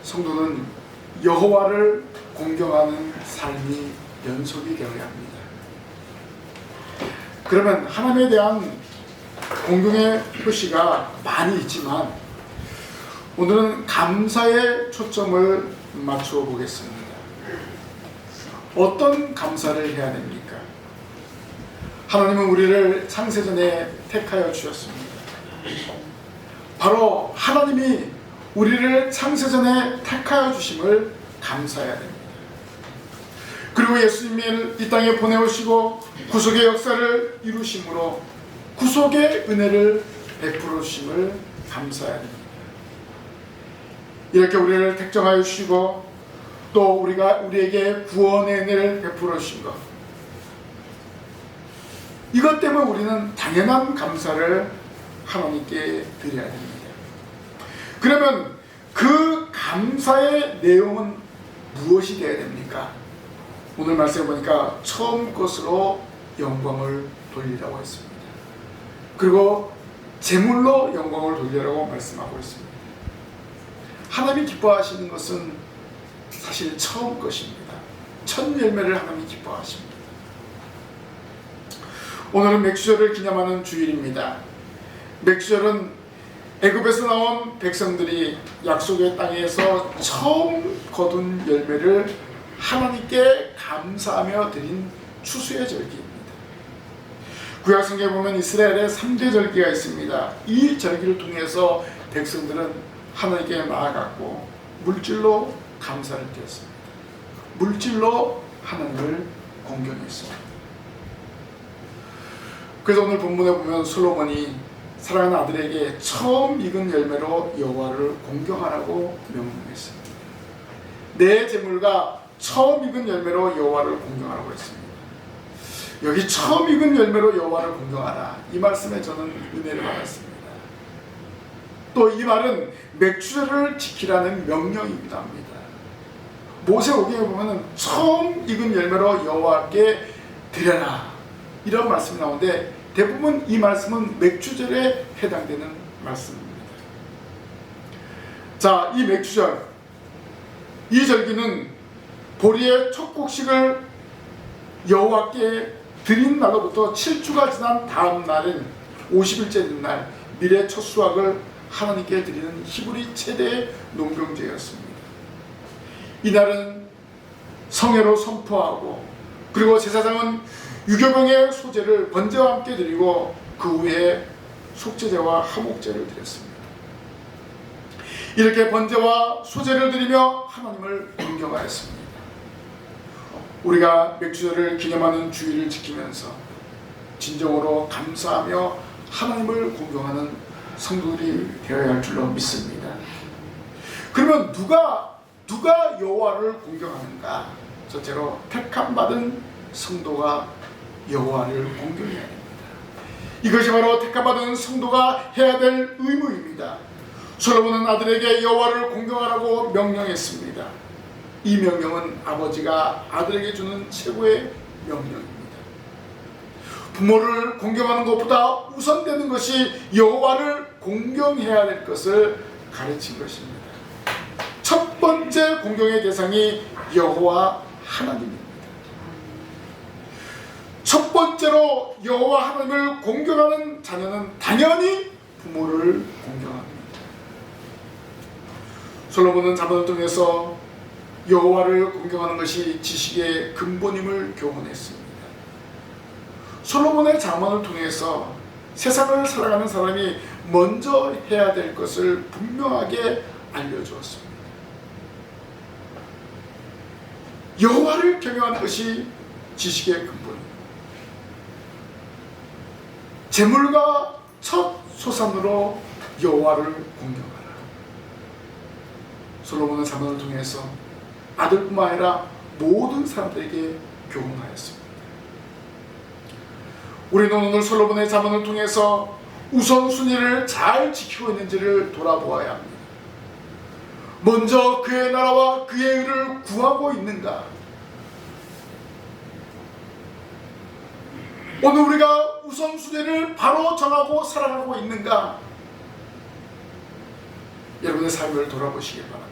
성도는 여호와를 공경하는 삶이 연속이 되어야 합니다. 그러면 하나님에 대한 공경의 표시가 많이 있지만 오늘은 감사에 초점을 맞추어 보겠습니다. 어떤 감사를 해야 됩니까? 하나님은 우리를 창세전에 택하여 주셨습니다. 바로 하나님이 우리를 창세전에 택하여 주심을 감사해야 됩니다. 그리고 예수님을 이 땅에 보내오시고 구속의 역사를 이루심으로 구속의 은혜를 베풀어 주심을 감사해야 됩니다. 이렇게 우리를 택정하여 주시고 또 우리에게 구원의 은혜를 베풀어 주신 것, 이것 때문에 우리는 당연한 감사를 하나님께 드려야 됩니다. 그러면 그 감사의 내용은 무엇이 되어야 됩니까? 오늘 말씀해 보니까 처음 것으로 영광을 돌리라고 했습니다. 그리고 제물로 영광을 돌리라고 말씀하고 있습니다. 하나님이 기뻐하시는 것은 사실 처음 것입니다. 첫 열매를 하나님이 기뻐하십니다. 오늘은 맥주절을 기념하는 주일입니다. 맥주절은 애굽에서 나온 백성들이 약속의 땅에서 처음 거둔 열매를 하나님께 감사하며 드린 추수의 절기입니다. 구약 성경에 보면 이스라엘의 3대 절기가 있습니다. 이 절기를 통해서 백성들은 하나님께 나아갔고 물질로 감사를 드렸습니다. 물질로 하나님을 공경했습니다. 그래서 오늘 본문에 보면 솔로몬이 사랑하는 아들에게 처음 익은 열매로 여호와를 공경하라고 명령했습니다. 내 재물과 처음 익은 열매로 여호와를 공경하라고 했습니다. 여기 처음 익은 열매로 여호와를 공경하라, 이 말씀에 저는 은혜를 받았습니다. 또 이 말은 맥주절을 지키라는 명령이기도 합니다. 모세오경에 보면 처음 익은 열매로 여호와께 드려라, 이런 말씀이 나오는데 대부분 이 말씀은 맥주절에 해당되는 말씀입니다. 자, 이 맥주절, 이 절기는 보리의 첫 곡식을 여호와께 드린 날로부터 7주가 지난 다음 날인 50일째 된 날, 밀의 첫 수확을 하나님께 드리는 히브리 최대의 농경제였습니다. 이날은 성회로 선포하고 그리고 제사장은 유교병의 소제를 번제와 함께 드리고 그 후에 속죄제와 화목제를 드렸습니다. 이렇게 번제와 소제를 드리며 하나님을 공경하였습니다. 우리가 맥주절을 기념하는 주일을 지키면서 진정으로 감사하며 하나님을 공경하는 성도들이 되어야 할 줄로 믿습니다. 그러면 누가 여호와를 공경하는가? 첫째로 택함받은 성도가 여호와를 공경해야 됩니다. 이것이 바로 택함받은 성도가 해야 될 의무입니다. 솔로몬은 아들에게 여호와를 공경하라고 명령했습니다. 이 명령은 아버지가 아들에게 주는 최고의 명령입니다. 부모를 공경하는 것보다 우선되는 것이 여호와를 공경해야 될 것을 가르친 것입니다. 첫 번째 공경의 대상이 여호와 하나님입니다. 첫 번째로 여호와 하나님을 공경하는 자녀는 당연히 부모를 공경합니다. 솔로몬은 잠언을 통해서 여호와를 공경하는 것이 지식의 근본임을 교훈했습니다. 솔로몬의 잠언을 통해서 세상을 살아가는 사람이 먼저 해야 될 것을 분명하게 알려주었습니다. 여호와를 경외하는 것이 지식의 근본입니다. 재물과 첫 소산으로 여호와를 공경하라. 솔로몬은 잠언을 통해서 아들뿐만 아니라 모든 사람들에게 교훈하였습니다. 우리는 오늘 솔로몬의 잠언을 통해서 우선순위를 잘 지키고 있는지를 돌아보아야 합니다. 먼저 그의 나라와 그의 의를 구하고 있는가? 오늘 우리가 우선순위를 바로 정하고 살아가고 있는가? 여러분의 삶을 돌아보시기 바랍니다.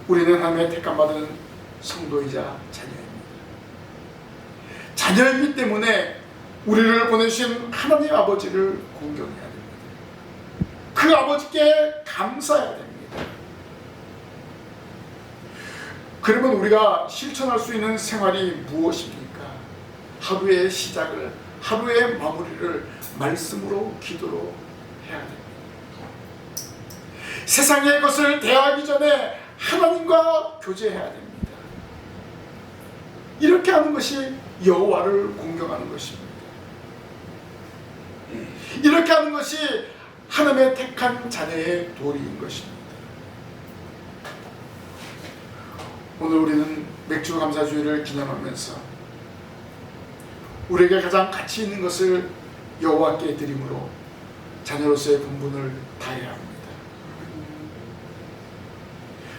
우리는 하나님의 택함받은 성도이자 자녀입니다. 자녀이기 때문에 우리를 보내신 하나님 아버지를 공경해야 됩니다. 그 아버지께 감사해야 됩니다. 그러면 우리가 실천할 수 있는 생활이 무엇입니까? 하루의 시작을, 하루의 마무리를 말씀으로, 기도로 해야 됩니다. 세상의 것을 대하기 전에 하나님과 교제해야 됩니다. 이렇게 하는 것이 여호와를 공경하는 것입니다. 이렇게 하는 것이 하나님의 택한 자녀의 도리인 것입니다. 오늘 우리는 맥주 감사주의를 기념하면서 우리에게 가장 가치 있는 것을 여호와께 드림으로 자녀로서의 본분을 다해야 합니다.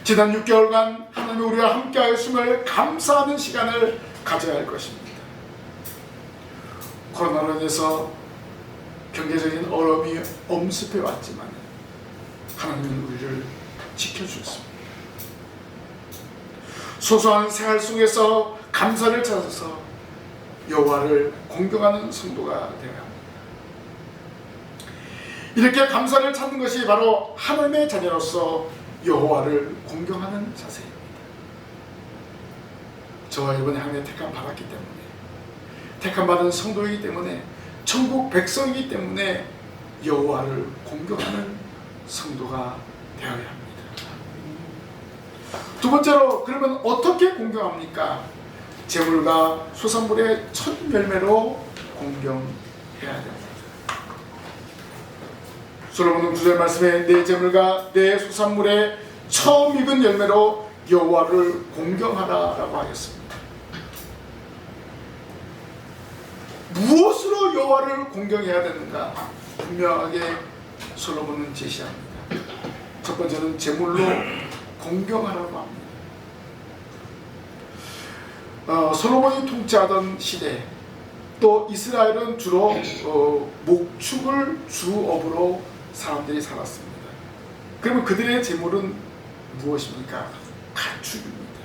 지난 6개월간 하나님이 우리와 함께하였음을 감사하는 시간을 가져야 할 것입니다. 코로나로 인해서 경제적인 어려움이 엄습해 왔지만 하나님은 우리를 지켜주셨습니다. 소소한 생활 속에서 감사를 찾아서 여호와를 공경하는 성도가 되어야 합니다. 이렇게 감사를 찾는 것이 바로 하나님의 자녀로서 여호와를 공경하는 자세입니다. 저와 이번에 하나님의 택함 받았기 때문에, 택함 받은 성도이기 때문에, 천국 백성이기 때문에 여호와를 공경하는 성도가 되어야 합니다. 두 번째로, 그러면 어떻게 공경합니까? 재물과 소산물의 첫 열매로 공경해야 됩니다. 솔로몬은 9절 말씀에 내 재물과 내 소산물의 처음 익은 열매로 여호와를 공경하라라고 하였습니다. 무엇으로 여호와를 공경해야 되는가? 분명하게 솔로몬은 제시합니다. 첫 번째는 재물로 공경하라고 합니다. 솔로몬이 통치하던 시대, 또 이스라엘은 주로 목축을 주업으로 사람들이 살았습니다. 그러면 그들의 재물은 무엇입니까? 가축입니다.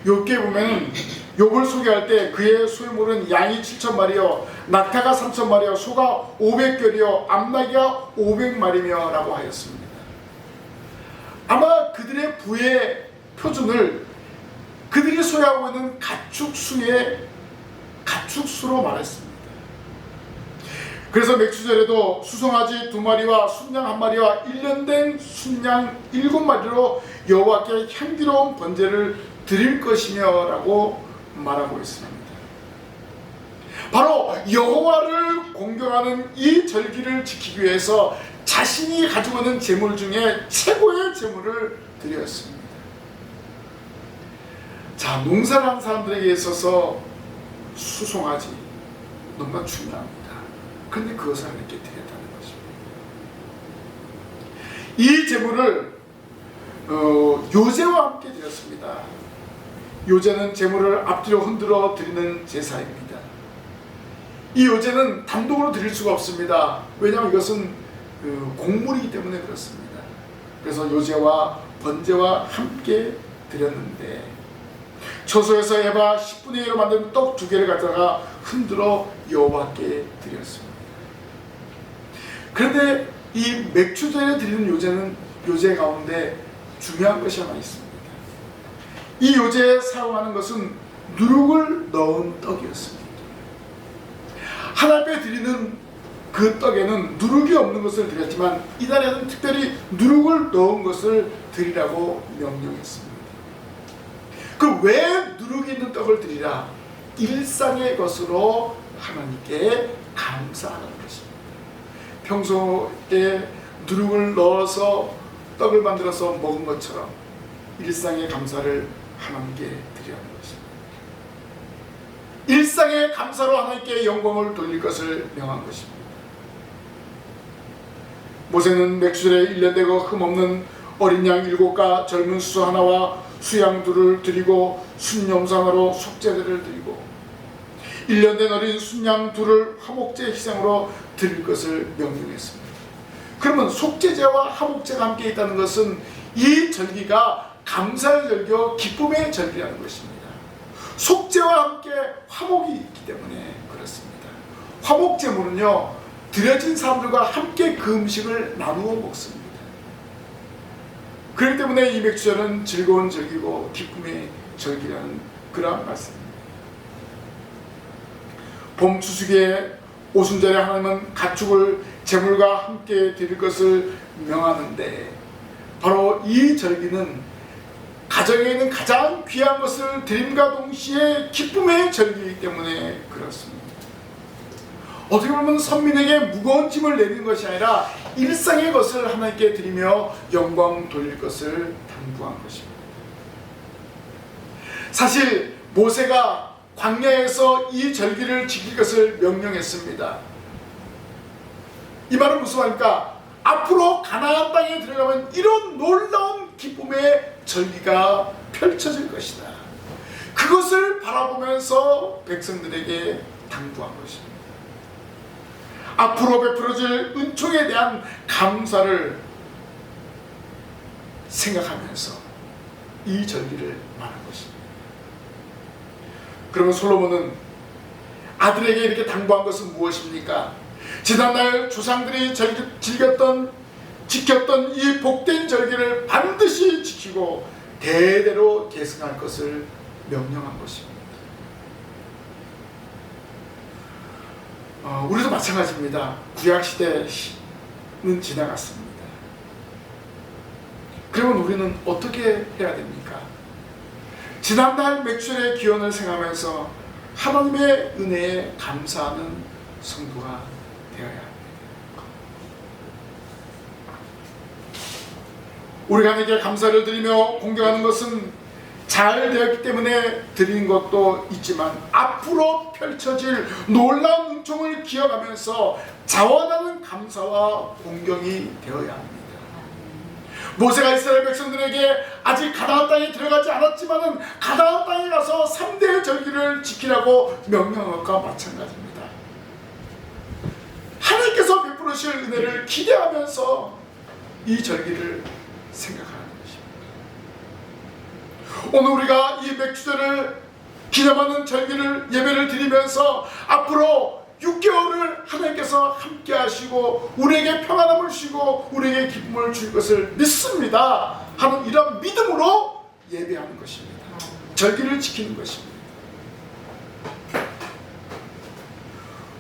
욥기에 보면 욥을 소개할 때 그의 소유물은 양이 7,000마리요, 낙타가 3,000마리요, 소가 500결이요, 암나귀가 500마리며 라고 하였습니다. 아마 그들의 부의 표준을 그들이 소유하고 있는 가축수의 가축수로 말했습니다. 그래서 맥주절에도 수송아지 2마리와 순양 1마리와 1년 된 순양 7마리로 여호와께 향기로운 번제를 드릴 것이며 라고 말하고 있습니다. 바로 여호와를 공경하는 이 절기를 지키기 위해서 자신이 가지고 있는 재물 중에 최고의 재물을 드렸습니다. 자, 농사를 하는 사람들에게 있어서 수송아지 너무나 중요합니다. 그런데 그것을 하나님께 드렸다는 것입니다. 이 재물을 요제와 함께 드렸습니다. 요제는 재물을 앞뒤로 흔들어 드리는 제사입니다. 이 요제는 단독으로 드릴 수가 없습니다. 왜냐하면 이것은 곡물이기 때문에 그렇습니다. 그래서 요제와 번제와 함께 드렸는데, 처소에서 에바 10분의 1로 만든 떡 2개를 갖다가 흔들어 여호와께 드렸습니다. 그런데 이 맥주절에 드리는 요제는 요제 가운데 중요한 것이 하나 있습니다. 이 요제에 사용하는 것은 누룩을 넣은 떡이었습니다. 하나님 앞에 드리는 그 떡에는 누룩이 없는 것을 드렸지만 이날에는 특별히 누룩을 넣은 것을 드리라고 명령했습니다. 그 왜 누룩이 있는 떡을 드리라? 일상의 것으로 하나님께 감사하는 것입니다. 평소에 누룩을 넣어서 떡을 만들어서 먹은 것처럼 일상의 감사를 하나님께 드려야 하는 것입니다. 일상의 감사로 하나님께 영광을 돌릴 것을 명한 것입니다. 모세는 맥주절에 1년 되고 흠없는 어린 양 7과 젊은 수 하나와 수양 2를 드리고 순염소 하나로 속죄제를 드리고 1년 된 어린 순양 2를 화목제 희생으로 드릴 것을 명령했습니다. 그러면 속죄제와 화목제가 함께 있다는 것은 이 절기가 감사의 절기요 기쁨의 절기라는 것입니다. 속죄와 함께 화목이 있기 때문에 그렇습니다. 화목 제물은요 드려진 사람들과 함께 그 음식을 나누어 먹습니다. 그렇기 때문에 이 맥주절은 즐거운 절기고 기쁨의 절기라는 그러한 말씀입니다. 봄 추수기에 오순절에 하나님은 가축을 제물과 함께 드릴 것을 명하는데 바로 이 절기는 가정에 있는 가장 귀한 것을 드림과 동시에 기쁨의 절기이기 때문에 그렇습니다. 어떻게 보면 선민에게 무거운 짐을 내리는 것이 아니라 일상의 것을 하나님께 드리며 영광 돌릴 것을 당부한 것입니다. 사실 모세가 광야에서 이 절기를 지킬 것을 명령했습니다. 이 말은 무슨 말입니까? 앞으로 가나안 땅에 들어가면 이런 놀라운 기쁨의 절기가 펼쳐질 것이다. 그것을 바라보면서 백성들에게 당부한 것입니다. 앞으로 베풀어질 은총에 대한 감사를 생각하면서 이 절기를 말한 것입니다. 그러면 솔로몬은 아들에게 이렇게 당부한 것은 무엇입니까? 지난날 조상들이 지켰던 이 복된 절기를 반드시 지키고 대대로 계승할 것을 명령한 것입니다. 우리도 마찬가지입니다. 구약시대는 지나갔습니다. 그러면 우리는 어떻게 해야 됩니까? 지난날 맥주절의 기원을 생각하면서 하나님의 은혜에 감사하는 성도가 되어야 합니다. 우리가 하나님께 감사를 드리며 공경하는 것은 잘 되었기 때문에 드리는 것도 있지만 앞으로 펼쳐질 놀라운 은총을 기억하면서 자원하는 감사와 공경이 되어야 합니다. 모세가 이스라엘 백성들에게 아직 가나안 땅에 들어가지 않았지만은 가나안 땅에 가서 3대 절기를 지키라고 명령한 것과 마찬가지입니다. 하나님께서 베풀으실 은혜를 기대하면서 이 절기를 생각하는 것입니다. 오늘 우리가 이 맥주절을 기념하는 절기를 예배를 드리면서 앞으로 6개월을 하나님께서 함께 하시고 우리에게 평안함을 주시고 우리에게 기쁨을 줄 것을 믿습니다 하는 이런 믿음으로 예배하는 것입니다. 절기를 지키는 것입니다.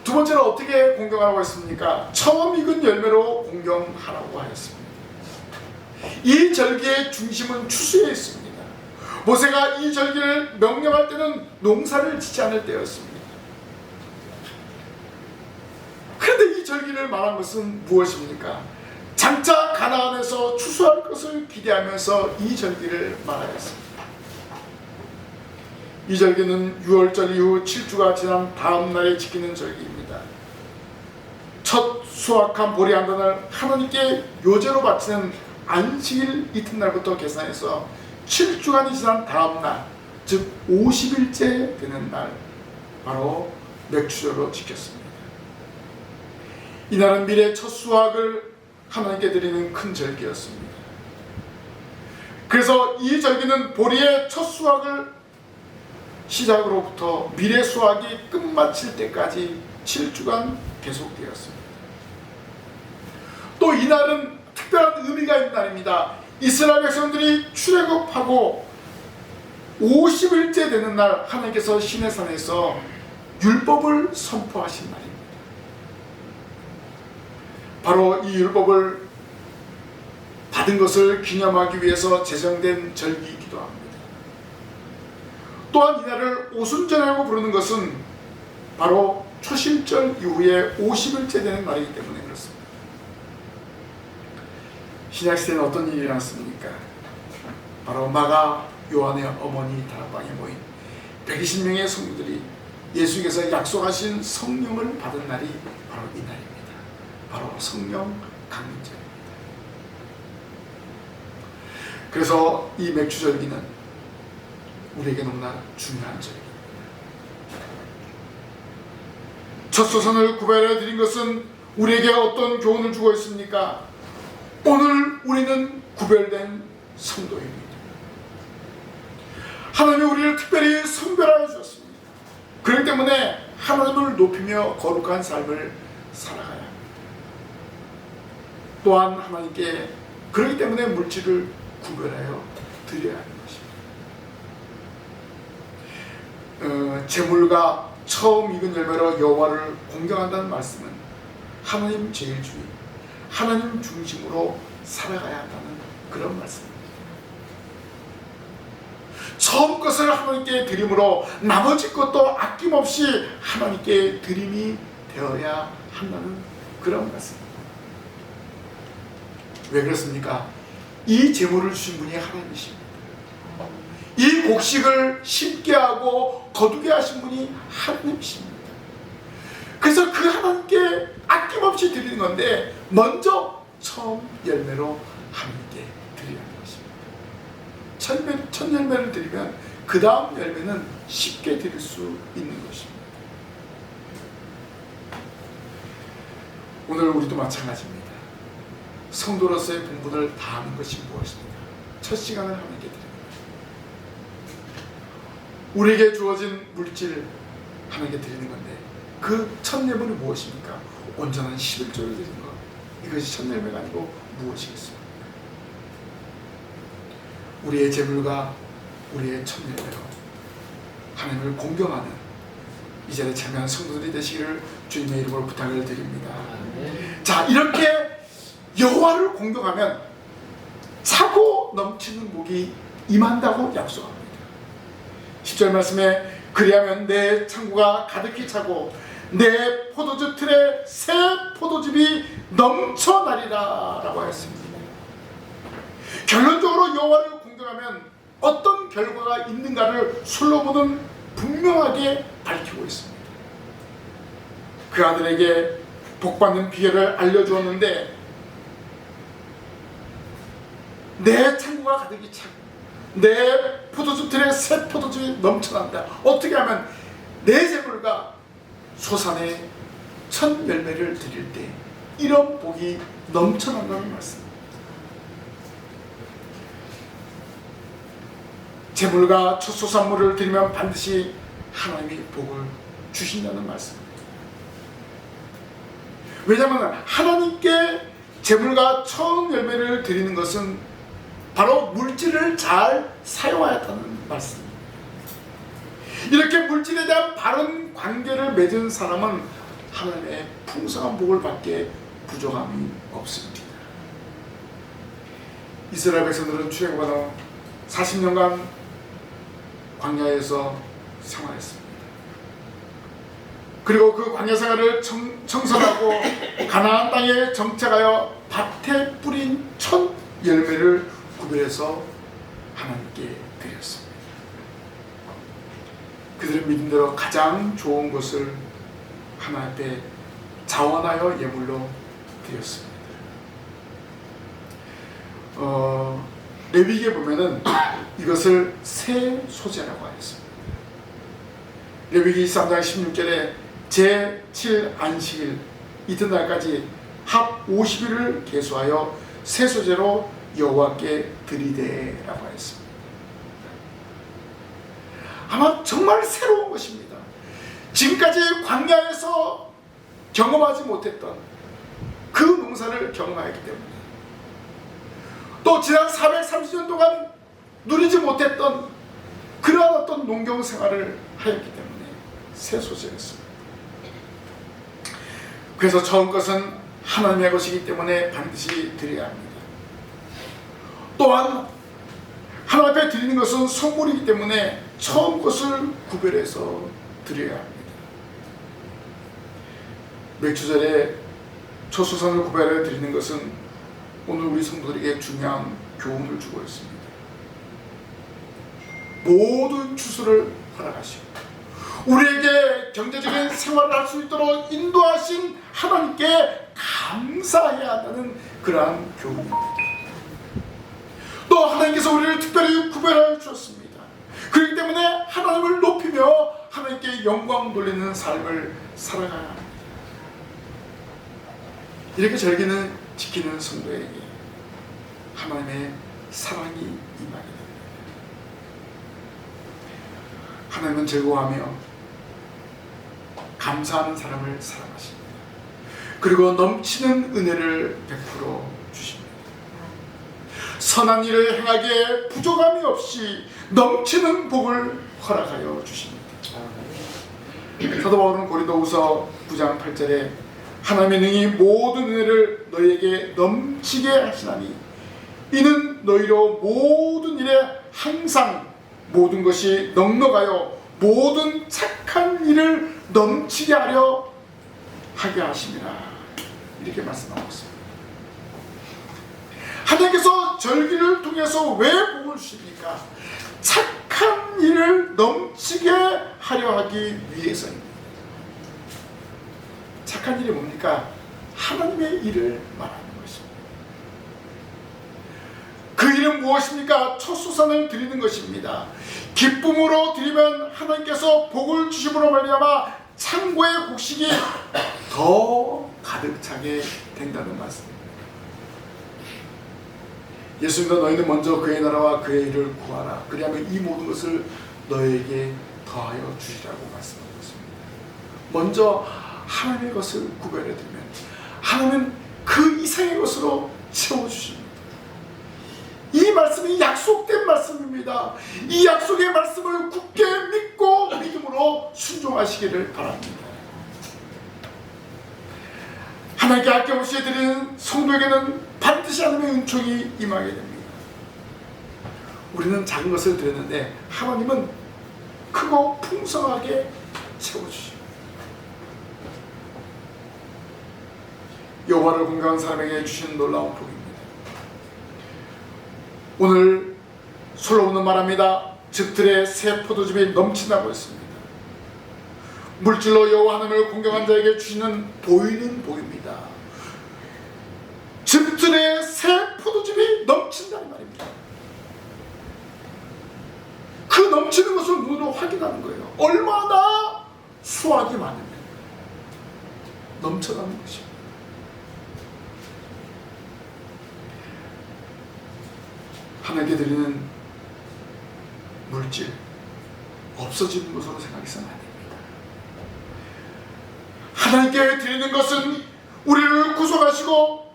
두 번째는 어떻게 공경하라고 했습니까? 처음 익은 열매로 공경하라고 하였습니다. 이 절기의 중심은 추수에 있습니다. 모세가 이 절기를 명령할 때는 농사를 짓지 않을 때였습니다. 그런데 이 절기를 말한 것은 무엇입니까? 장차 가나안에서 추수할 것을 기대하면서 이 절기를 말하였습니다. 이 절기는 6월절 이후 7주가 지난 다음 날에 지키는 절기입니다. 첫 수확한 보리 한 단을 하나님께 요제로 바치는 안식일 이튿날부터 계산해서 7주간이 지난 다음 날, 즉 50일째 되는 날, 바로 맥주절로 지켰습니다. 이날은 미래의 첫 수확을 하나님께 드리는 큰 절기였습니다. 그래서 이 절기는 보리의 첫 수확을 시작으로부터 미래 수확이 끝마칠 때까지 7주간 계속되었습니다. 또 이날은 특별한 의미가 있는 날입니다. 이스라엘 백성들이 출애굽하고 50일째 되는 날 하나님께서 시내산에서 율법을 선포하신 날입니다. 바로 이 율법을 받은 것을 기념하기 위해서 제정된 절기이기도 합니다. 또한 이날을 오순절이라고 부르는 것은 바로 초실절 이후에 50일째 되는 날이기 때문에 그렇습니다. 신약시대는 어떤 일이 일어났습니까? 바로 마가 요한의 어머니 다락방에 모인 120명의 성도들이 예수께서 약속하신 성령을 받은 날이 바로 이 날입니다. 바로 성령 강림절입니다. 그래서 이 맥주절기는 우리에게 너무나 중요한 절기입니다. 첫 소선을 구별해 드린 것은 우리에게 어떤 교훈을 주고 있습니까? 오늘 우리는 구별된 성도입니다. 하나님이 우리를 특별히 선별하여 주셨습니다. 그렇기 때문에 하나님을 높이며 거룩한 삶을 살아가야 합니다. 또한 하나님께 그렇기 때문에 물질을 구별하여 드려야 하는 것입니다. 재물과 처음 익은 열매로 여호와를 공경한다는 말씀은 하나님 제일주의, 하나님 중심으로 살아가야 한다는 그런 말씀입니다. 처음 것을 하나님께 드림으로 나머지 것도 아낌없이 하나님께 드림이 되어야 한다는 그런 말씀입니다. 왜 그렇습니까? 이 재물을 주신 분이 하나님이십니다. 이 곡식을 심게 하고 거두게 하신 분이 하나님이십니다. 그래서 그 하나님께 아낌없이 드리는 건데 먼저 처음 열매로 하나님께 드려야 하는 것입니다. 첫 열매를 드리면 그 다음 열매는 쉽게 드릴 수 있는 것입니다. 오늘 우리도 마찬가지입니다. 성도로서의 본분을 다하는 것이 무엇입니까? 첫 시간을 하나님께 드립니다. 우리에게 주어진 물질을 하나님께 드리는 건데 그 첫 열매는 무엇입니까? 온전한 11조를 드리는 것. 이것이 첫 열매가 아니고 무엇이겠습니까? 우리의 재물과 우리의 첫 열매로 하나님을 공경하는 이 자리에 참여한 성도들이 되시기를 주님의 이름으로 부탁을 드립니다. 자, 이렇게 여호와를 공경하면 차고 넘치는 복이 임한다고 약속합니다. 10절 말씀에 그리하면 내 창고가 가득히 차고 내 포도주 틀에 새 포도즙이 넘쳐나리라 라고 하였습니다. 결론적으로 여호와를 공경하면 어떤 결과가 있는가를 솔로몬은 분명하게 밝히고 있습니다. 그 아들에게 복받는 비결을 알려주었는데 내 창고가 가득히 차고 내 포도주 틀에 새 포도즙이 넘쳐난다. 어떻게 하면 내 재물과 소산의 첫 열매를 드릴 때 이런 복이 넘쳐난다는 말씀입니다. 재물과 첫 소산물을 드리면 반드시 하나님이 복을 주신다는 말씀입니다. 왜냐하면 하나님께 재물과 처음 열매를 드리는 것은 바로 물질을 잘 사용하였다는 말씀입니다. 이렇게 물질에 대한 바른 관계를 맺은 사람은 하나님의 풍성한 복을 받기에 부족함이 없습니다. 이스라엘 백성들은 출애굽하다 40년간 광야에서 생활했습니다. 그리고 그 광야 생활을 청산하고 가나안 땅에 정착하여 밭에 뿌린 첫 열매를 구별해서 하나님께 드렸습니다. 그들의 믿음대로 가장 좋은 것을 하나님 앞에 자원하여 예물로 드렸습니다. 레위기에 보면은 이것을 새 소재라고 하였습니다. 레위기 3장 16절에 제7 안식일 이튿날까지 합 50일을 계수하여 새 소재로 여호와께 드리되라고 하였습니다. 아마 정말 새로운 것입니다. 지금까지 광야에서 경험하지 못했던 그 농사를 경험하였기 때문에 또 지난 430년 동안 누리지 못했던 그러한 어떤 농경 생활을 하였기 때문에 새 소재였습니다. 그래서 처음 것은 하나님의 것이기 때문에 반드시 드려야 합니다. 또한 하나님 앞에 드리는 것은 선물이기 때문에 처음 것을 구별해서 드려야 합니다. 맥주절에 첫 소산을 구별해 드리는 것은 오늘 우리 성도들에게 중요한 교훈을 주고 있습니다. 모든 추수를 허락하시고 우리에게 경제적인 생활을 할 수 있도록 인도하신 하나님께 감사해야 한다는 그러한 교훈입니다. 또 하나님께서 우리를 특별히 구별하여 주셨습니다. 그렇기 때문에 하나님을 높이며 하나님께 영광 돌리는 삶을 살아가야 합니다. 이렇게 절기는 지키는 성도에게 하나님의 사랑이 임하게 됩니다. 하나님은 즐거워하며 감사하는 사람을 사랑하십니다. 그리고 넘치는 은혜를 베풀어 주십니다. 선한 일을 행하기에 부족함이 없이 넘치는 복을 허락하여 주십니다. 사도 바울은 고린도후서 9장 8절에 하나님의 능히 모든 은혜를 너희에게 넘치게 하시나니 이는 너희로 모든 일에 항상 모든 것이 넉넉하여 모든 착한 일을 넘치게 하려 하게 하심이라. 이렇게 말씀하고 있습니다. 하나님께서 절기를 통해서 왜 복을 주십니까? 착한 일을 넘치게 하려 하기 위해서입니다. 착한 일이 뭡니까? 하나님의 일을 말하는 것입니다. 그 일은 무엇입니까? 첫 수산을 드리는 것입니다. 기쁨으로 드리면 하나님께서 복을 주심으로 말미암아 창고의 곡식이 더 가득 차게 된다는 말씀입니다. 예수님도 너희는 먼저 그의 나라와 그의 일을 구하라. 그리하면 이 모든 것을 너희에게 더하여 주시라고 말씀하고 있습니다. 먼저 하나님의 것을 구별해 드리면 하나님은 그 이상의 것으로 채워주십니다. 이 말씀이 약속된 말씀입니다. 이 약속의 말씀을 굳게 믿고 믿음으로 순종하시기를 바랍니다. 하나님께 아낌없이 드리는 성도에게는 반드시 하나님의 은총이 임하게 됩니다. 우리는 작은 것을 드렸는데 하나님은 크고 풍성하게 채워주십니다. 여호와를 공경하는 사람에게 주신 놀라운 복입니다. 오늘 솔로몬은 말합니다. 즙들의 새 포도즙이 넘친다고 했습니다. 물질로 여호와 하나님을 공경한 자에게 주시는 보이는 복입니다. 즙들의 새 포도즙이 넘친다는 말입니다. 그 넘치는 것을 눈으로 확인하는 거예요. 얼마나 수확이 많으면 넘쳐나는 것입니다. 하나님께 드리는 물질 없어지는 것으로 생각해서는 안 됩니다. 하나님께 드리는 것은 우리를 구속하시고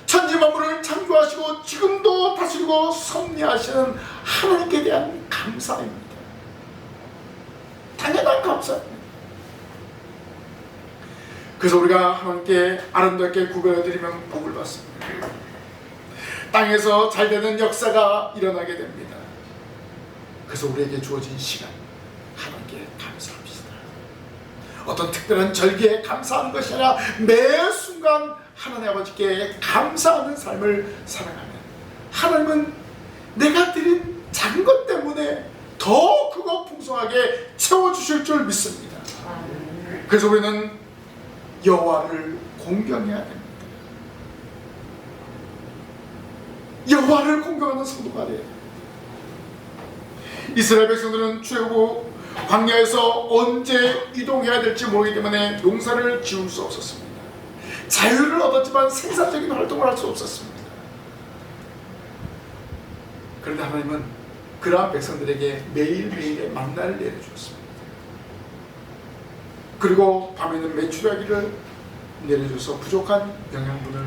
천지만물을 창조하시고 지금도 다스리고 섭리하시는 하나님께 대한 감사입니다. 당연한 감사입니다. 그래서 우리가 하나님께 아름답게 구별해드리면 복을 받습니다. 땅에서 잘 되는 역사가 일어나게 됩니다. 그래서 우리에게 주어진 시간 하나님께 감사합시다. 어떤 특별한 절기에 감사하는 것이 아니라 매 순간 하나님 아버지께 감사하는 삶을 살아가면 하나님은 내가 드린 작은 것 때문에 더 크고 풍성하게 채워주실 줄 믿습니다. 그래서 우리는 여호와를 공경해야 됩니다. 여호와를 공경하는 성도가 돼요. 이스라엘 백성들은 출애굽 광야에서 언제 이동해야 될지 모르기 때문에 농사를 지을 수 없었습니다. 자유를 얻었지만 생산적인 활동을 할 수 없었습니다. 그런데 하나님은 그러한 백성들에게 매일매일의 만나를 내려주었습니다. 그리고 밤에는 메추라기를 내려줘서 부족한 영양분을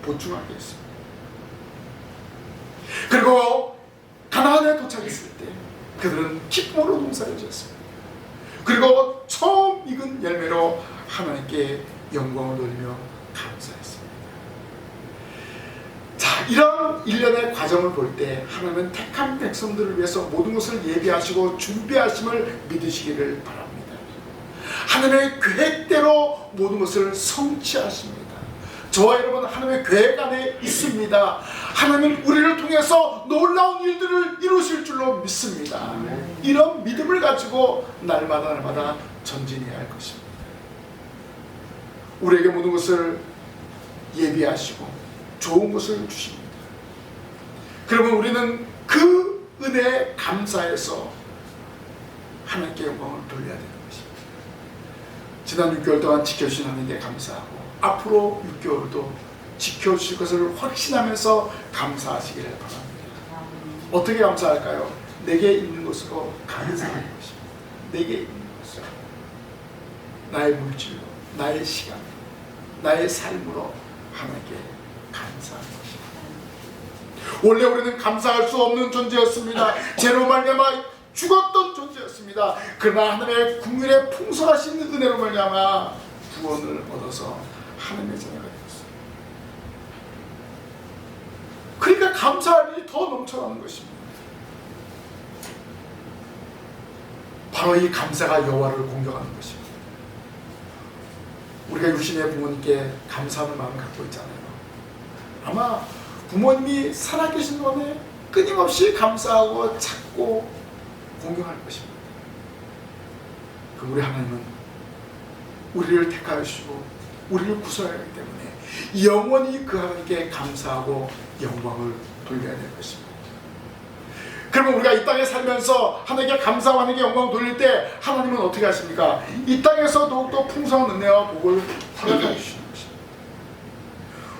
보충하게 했습니다. 그리고 가나안에 도착했을 때 그들은 기쁨으로 농사를 지었습니다. 그리고 처음 익은 열매로 하나님께 영광을 돌리며 감사했습니다. 자, 이런 일련의 과정을 볼 때 하나님은 택한 백성들을 위해서 모든 것을 예비하시고 준비하심을 믿으시기를 바랍니다. 하나님의 계획대로 모든 것을 성취하십니다. 저와 여러분 하나님의 계획 안에 있습니다. 하나님은 우리를 통해서 놀라운 일들을 이루실 줄로 믿습니다. 이런 믿음을 가지고 날마다 전진해야 할 것입니다. 우리에게 모든 것을 예비하시고 좋은 것을 주십니다. 그러면 우리는 그 은혜에 감사해서 하나님께 영광을 돌려야 되는 것입니다. 지난 6개월 동안 지켜주신 하나님께 감사하고 앞으로 6개월도 지켜주실 것을 확신하면서 감사하시기를 바랍니다. 어떻게 감사할까요? 내게 있는 것으로 감사하는 것입니다. 내게 있는 것을 나의 물질로, 나의 시간으로, 나의 삶으로 하나님께 감사하는 것입니다. 원래 우리는 감사할 수 없는 존재였습니다. 죄로 말미암아 죽었던 존재였습니다. 그러나 하나님의 국률의 풍성하신 은혜로 말미암아 구원을 얻어서 하나님의 자녀가 되었습니다. 그러니까 감사할 일이 더 넘쳐나는 것입니다. 바로 이 감사가 여호와를 공경하는 것입니다. 우리가 육신의 부모님께 감사하는 마음을 갖고 있잖아요. 아마 부모님이 살아계신 동안에 끊임없이 감사하고 찾고 공경할 것입니다. 그럼 우리 하나님은 우리를 택하시고 우리를 구원하기 때문에 영원히 그 하나님께 감사하고 영광을 돌려야 될 것입니다. 그러면 우리가 이 땅에 살면서 하나님께 감사하고 하나님께 영광을 돌릴 때 하나님은 어떻게 하십니까? 이 땅에서 더욱더 풍성한 은혜와 복을 허락해 주시는 것입니다.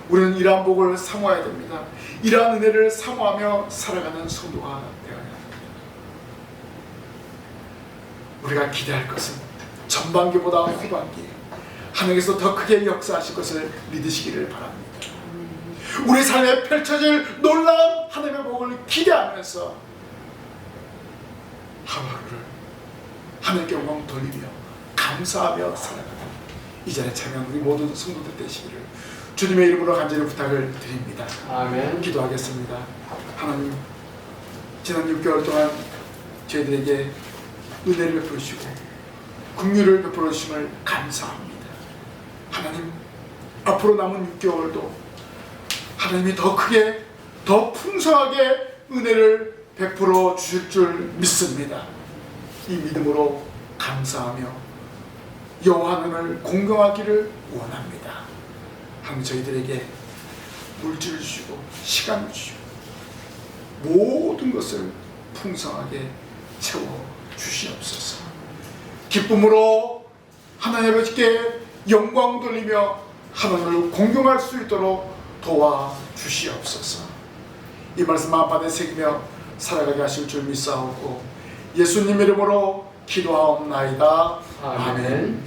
우리는 이러한 복을 사모해야 됩니다. 이러한 은혜를 사모하며 살아가는 성도가 되어야 합니다. 우리가 기대할 것은 전반기보다 후반기 하나님께서 더 크게 역사하실 것을 믿으시기를 바랍니다. 우리 삶에 펼쳐질 놀라운 하나님의 복을 기대하면서 하루하루를 하나님께 영광 돌리며 감사하며 살아가는 이 자리에 참여한 우리 모든 성도들 되시기를 주님의 이름으로 간절히 부탁을 드립니다. 아멘. 기도하겠습니다. 하나님, 지난 6개월 동안 저희들에게 은혜를 베푸시고 긍휼을 베풀어 주심을 감사합니다. 하나님, 앞으로 남은 6개월도 하나님이 더 크게 더 풍성하게 은혜를 베풀어 주실 줄 믿습니다. 이 믿음으로 감사하며 여호와 하나님을 공경하기를 원합니다. 하나님, 저희들에게 물질을 주시고 시간을 주시고 모든 것을 풍성하게 채워 주시옵소서. 기쁨으로 하나님 아버지께 영광 돌리며 하나님을 공경할 수 있도록 도와 주시옵소서. 이 말씀 마음판에 새기며 살아가게 하실 줄 믿사옵고 예수님 이름으로 기도하옵나이다. 아멘.